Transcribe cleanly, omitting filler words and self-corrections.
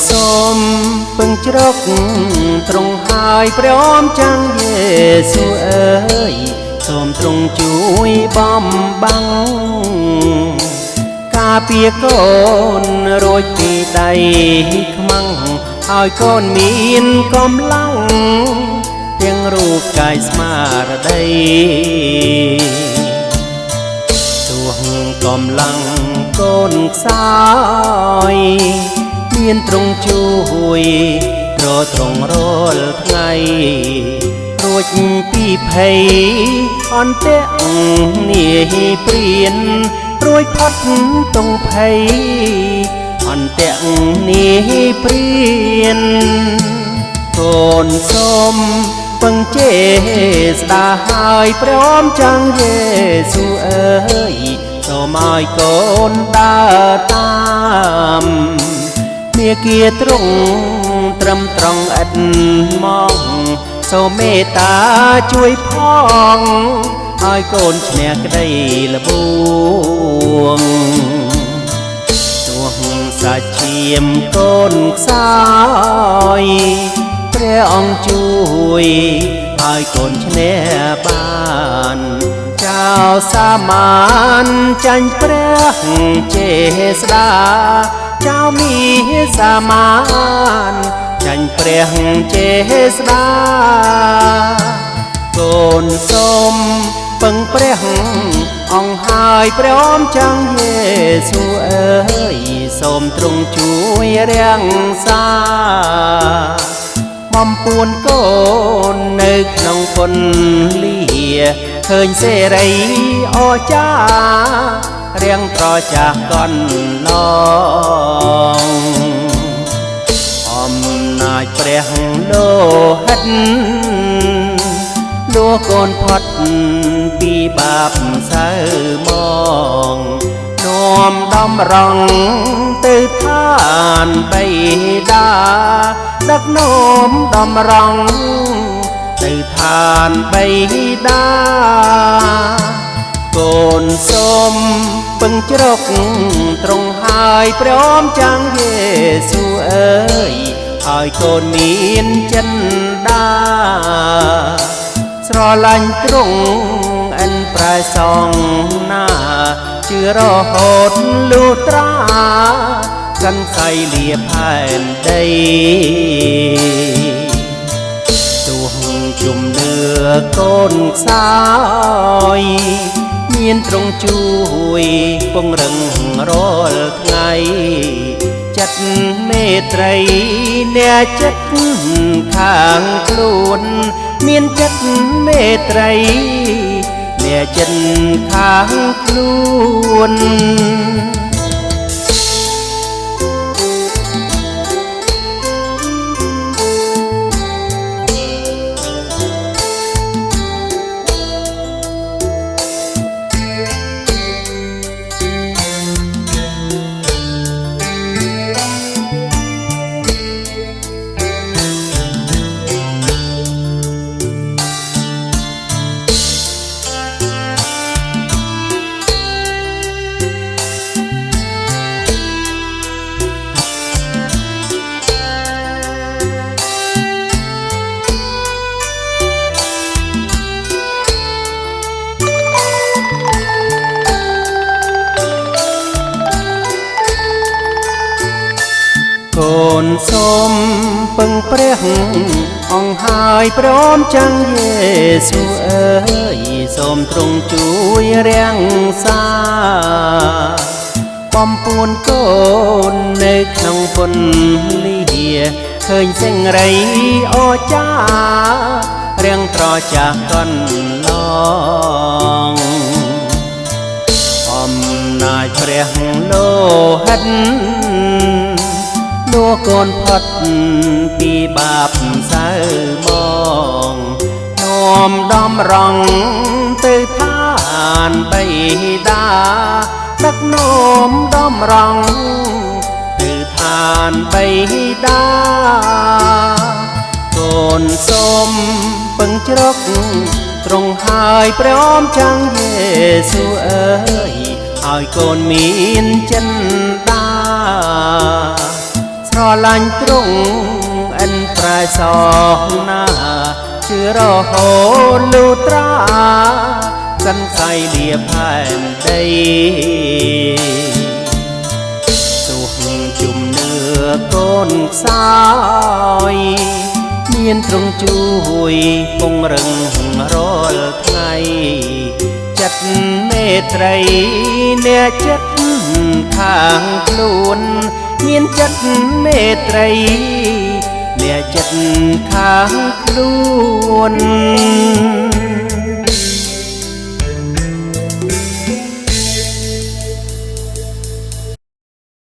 សូមពឹងជ្រកទ្រង់ហើយព្រមចាំងយេស៊ូអើយសូមទ្រង់ជួយបំបាំងការពារកូនរួចពីដៃខ្មាំងឲ្យកូនមានកម្លាំងទាំងរូបកាយស្មារតីទួងកម្លាំងកូនខ្សោយមានទ្រង់ជួយត្រត្រង់រាល់ថ្ងៃរួចពីភ័យអន្តៈនាព្រានរួចផុតទងភ័យអន្តៈនាព្រានកូនសូមពឹងជេស្តាហើយព្រមចាំងយេស៊ូអើយសូមឲ្យកូនដើរតាមមាគាទ្រង់ត្រឹមត្រង់ឥតមកសូមមេត្តាជួយផងឲ្យកូនឈ្នះក្តីល្បួងទួងសាច់ឈាមកូនខ្សោយព្រះអង្គជួយឲ្យកូនឈ្នះបានចៅសាមានចាញ់ព្រះចេស្តាចៅមានសាមានចាញ់ព្រះចេស្តាកូនសូមពឹងព្រះអង្គហើយព្រមចាំងយេស៊ូអើយសូមទ្រង់ជួយរាំងសាបំពួនកូននៅក្នុងពន្លាឃើញសេរីអស្ចារ្យរៀងត្រចាស់កន្លងអំណាចព្រះលោហិតលួកូនផុតពីបាបសៅមកនាំដំរងទៅឋានបិតាដឹកនាំដំរងទៅឋានបិតាកូនសូមពឹងជ្រកទ្រង់ហើយព្រមចាំងយេស៊ូអើយឲ្យកូនមានចិន្តាស្រឡាញ់ទ្រង់អិនប្រែសងណាជឿរហូតលុះត្រាកាន់សៃលាផែនដីទួងជំនឿកូនខ្សោយមានទ្រង់ជួយពង្រឹងរាល់ថ្ងៃចិត្តមេត្រីអ្នកចិត្តខាងខ្លួនមានចិត្តមេត្រីអ្នកចិត្តខាងខ្លួន កូនសូមពឹងព្រះអង្គហើយព្រមចាំងយេស៊ូអើយសូមទ្រង់ជួយរាំងសាបំពួនកូននៅក្នុងពន្លាឃើញសេរីអស្ចារ្យរាំងត្រចាស់កន្លងអំណាចព្រះលោហិតលួកូនផុតពីបាបសៅមកនាំដំរងទៅឋានបិតាដឹកនាំដំរងទៅឋានបិតាកូនសូមពឹងជ្រកទ្រង់ហើយព្រមចាំងយេស៊ូអើយឲ្យកូនមានចិន្តាស្រ ឡាញ់ទ្រង់អិនប្រែសងណាជឿរហូតលូត្រាសិនសៃលៀផែនដីទុះជំនឿកូនខ្សោយមានទ្រង់ជួយពង្រឹងរាល់ថ្ងៃចិត្តមេត្រីអ្នកចិត្តខាងខ្លួនមានចិត្តមេត្រីអ្នកចិត្តខាងខ្លួន